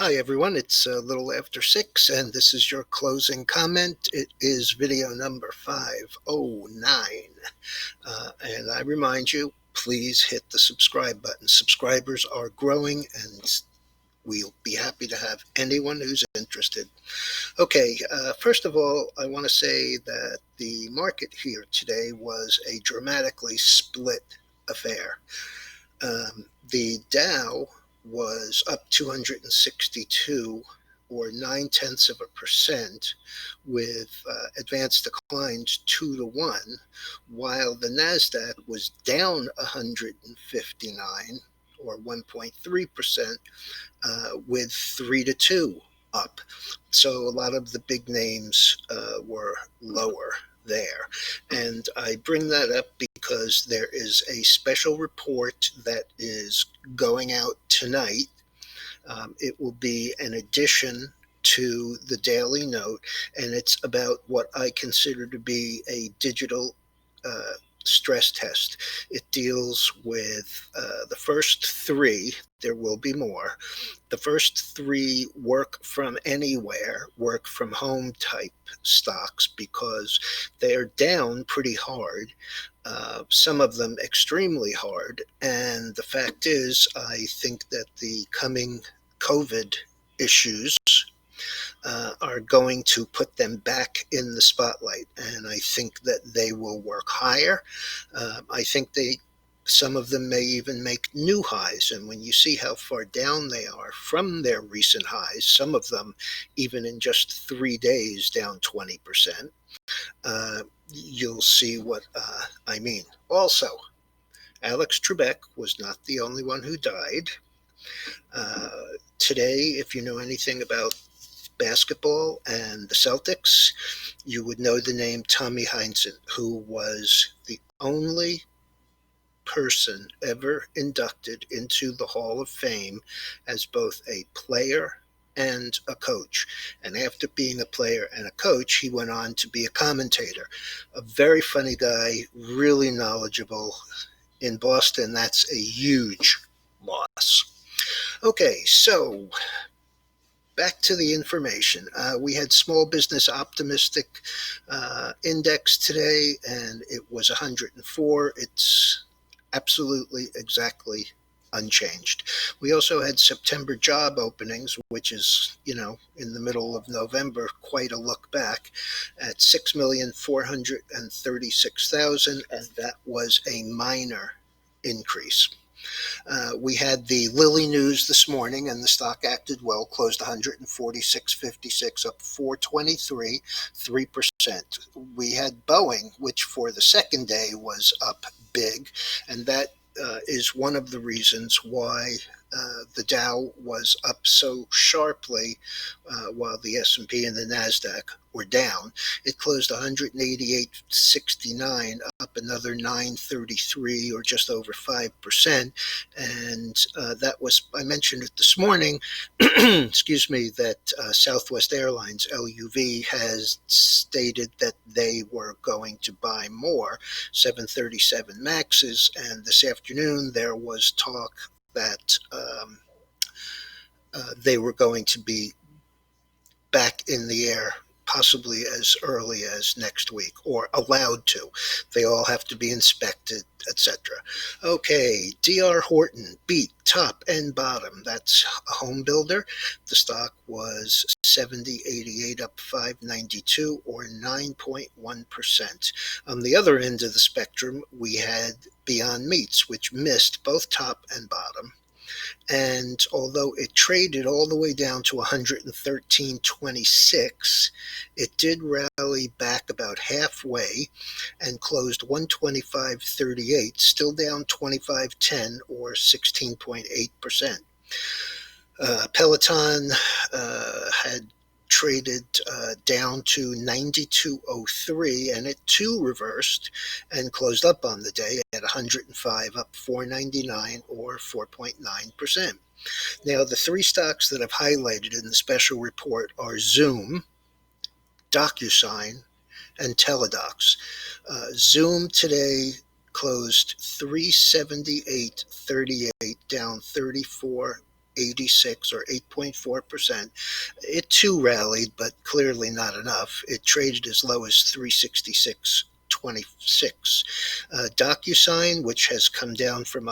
Hi, everyone. It's a little after 6, and this is your closing comment. It is video number 509. And I remind you, please hit the subscribe button. Subscribers are growing, and we'll be happy to have anyone who's interested. Okay, first of all, I want to say that the market here today was a dramatically split affair. The Dow was up 262 or 9 tenths of a percent, with advanced declines 2 to 1, while the Nasdaq was down 159 or 1.3%, with 3 to 2 up. So a lot of the big names were lower there. And I bring that up because there is a special report that is going out tonight. It will be an addition to the Daily Note, and it's about what I consider to be a digital uh, stress test. It deals with the first three. There will be more. The first three work from anywhere, work from home type stocks, because they are down pretty hard, some of them extremely hard. And the fact is, I think that the coming COVID issues are going to put them back in the spotlight. And I think that they will work higher. I think some of them may even make new highs. And when you see how far down they are from their recent highs, some of them even in just 3 days down 20%, you'll see what I mean. Also, Alex Trebek was not the only one who died. Today, if you know anything about basketball and the Celtics, you would know the name Tommy Heinsohn, who was the only person ever inducted into the Hall of Fame as both a player and a coach. And after being a player and a coach, he went on to be a commentator. A very funny guy, really knowledgeable. In Boston, that's a huge loss. Okay, so back to the information. We had small business optimistic index today, and it was 104. It's absolutely exactly unchanged. We also had September job openings, which is, in the middle of November, quite a look back at 6,436,000, and that was a minor increase. We had the Lilly news this morning, and the stock acted well, closed 146.56, up 423, 3%. We had Boeing, which for the second day was up big, and that is one of the reasons why the Dow was up so sharply, while the S&P and the Nasdaq were down. It closed 188.69, up another 933 or just over 5%. And that was, I mentioned it this morning, excuse me, that Southwest Airlines, LUV, has stated that they were going to buy more 737 Maxes. And this afternoon there was talk that they were going to be back in the air possibly as early as next week, or allowed to. They all have to be inspected, etc. Okay, DR Horton beat top and bottom. That's a home builder. The stock was 70.88, up 592 or 9.1%. On the other end of the spectrum, we had Beyond Meats, which missed both top and bottom. And although it traded all the way down to 113.26, it did rally back about halfway and closed 125.38, still down 25.10 or 16.8%. Peloton had traded down to 92.03, and it too reversed and closed up on the day at 105, up 4.99 or 4.9%. Now, the three stocks that I've highlighted in the special report are Zoom, DocuSign, and Teledocs. Zoom today closed 378.38, down 34 86 or 8.4%. It too rallied, but clearly not enough. It traded as low as 366.26. DocuSign, which has come down from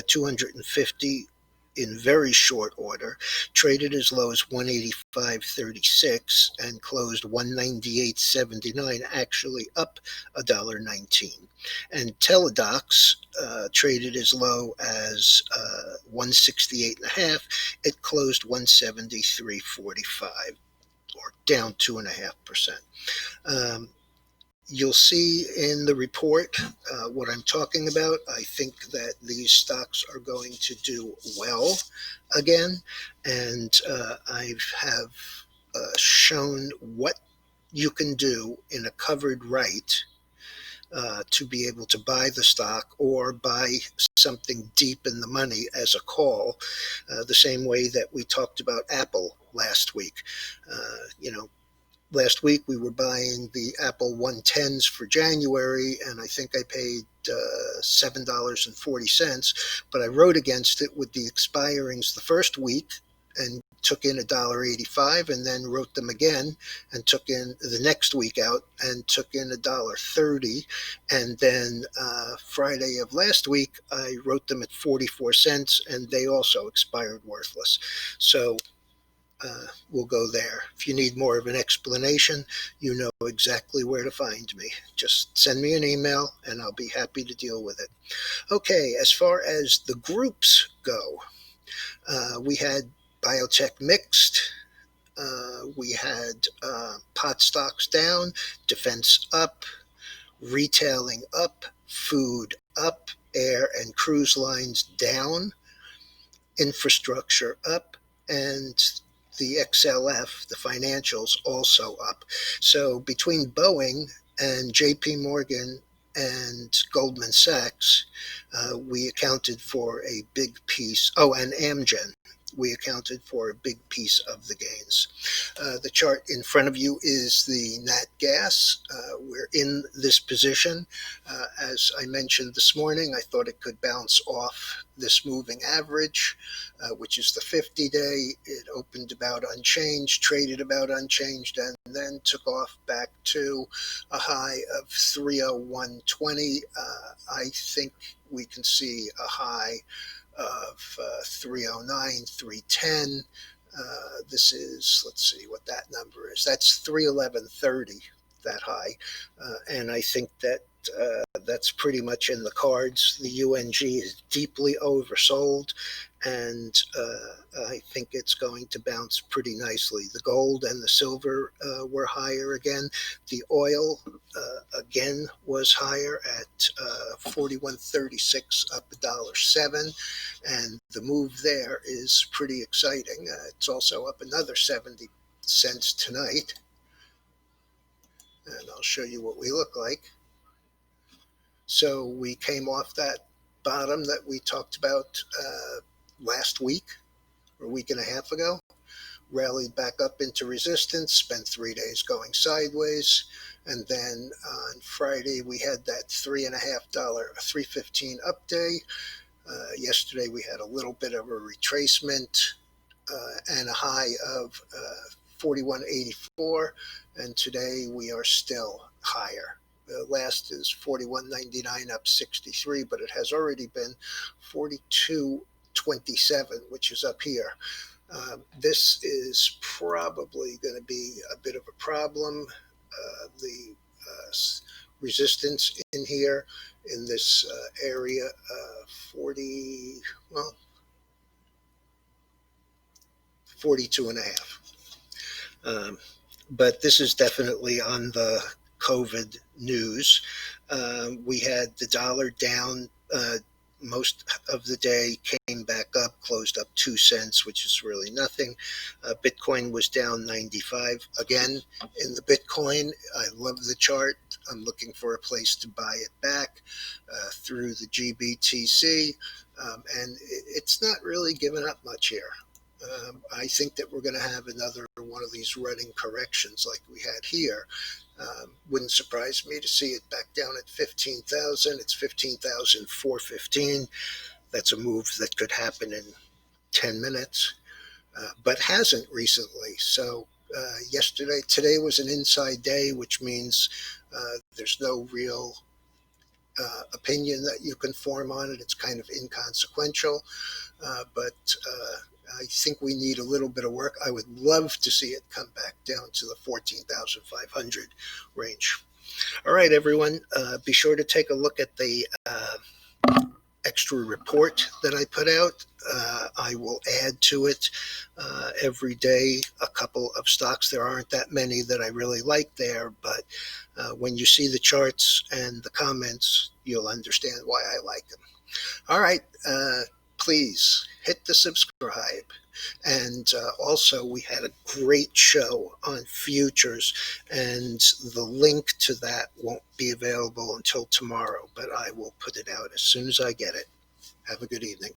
250 in very short order, traded as low as 185.36 and closed 198.79, actually up $1.19. And Teledocs traded as low as 168.5. It closed 173.45, or down 2.5%. Um, You'll see in the report what I'm talking about. I think that these stocks are going to do well again, and I have shown what you can do in a covered right to be able to buy the stock or buy something deep in the money as a call, the same way that we talked about Apple last week. You know, last week we were buying the Apple 110s for January, and I think I paid $7.40, but I wrote against it with the expirings the first week and took in $1.85, and then wrote them again and took in the next week out and took in $1.30, and then Friday of last week I wrote them at 44 cents, and they also expired worthless. So we'll go there. If you need more of an explanation, you know exactly where to find me. Just send me an email and I'll be happy to deal with it. Okay, as far as the groups go, we had biotech mixed. We had pot stocks down, defense up, retailing up, food up, air and cruise lines down, infrastructure up, and the XLF, the financials, also up. So between Boeing and JP Morgan and Goldman Sachs, we accounted for a big piece. Oh, and Amgen. We accounted for a big piece of the gains. The chart in front of you is the Nat Gas. We're in this position. As I mentioned this morning, I thought it could bounce off this moving average, which is the 50-day. It opened about unchanged, traded about unchanged, and then took off back to a high of 301.20. I think we can see a high of 309, 310. This is, let's see what that number is. That's 311.30, that high. And I think that that's pretty much in the cards. The UNG is deeply oversold, and I think it's going to bounce pretty nicely. The gold and the silver were higher again. The oil again was higher at 41.36, up $1.07, and the move there is pretty exciting. It's also up another 70 cents tonight, and I'll show you what we look like. So we came off that bottom that we talked about last week or a week and a half ago, rallied back up into resistance, spent 3 days going sideways, and then on Friday we had that $3.50, 315 up day. Yesterday we had a little bit of a retracement and a high of 41.84, and today we are still higher. The last is 41.99, up 63, but it has already been 42.27, which is up here. This is probably going to be a bit of a problem. The resistance in here in this area, 40, well, 42 and a half. But this is definitely on the COVID news. We had the dollar down most of the day, came back up, closed up 2 cents, which is really nothing. Bitcoin was down 95. Again, in the Bitcoin, I love the chart. I'm looking for a place to buy it back through the GBTC, and it's not really giving up much here. I think that we're going to have another one of these running corrections like we had here. Wouldn't surprise me to see it back down at 15,000. It's 15,415. That's a move that could happen in 10 minutes, but hasn't recently. So today was an inside day, which means there's no real opinion that you can form on it. It's kind of inconsequential, but I think we need a little bit of work. I would love to see it come back down to the 14,500 range. All right, everyone, be sure to take a look at the extra report that I put out. I will add to it every day a couple of stocks. There aren't that many that I really like there, but when you see the charts and the comments, you'll understand why I like them. All right, please hit the subscribe. And also, we had a great show on futures, and the link to that won't be available until tomorrow, but I will put it out as soon as I get it. Have a good evening.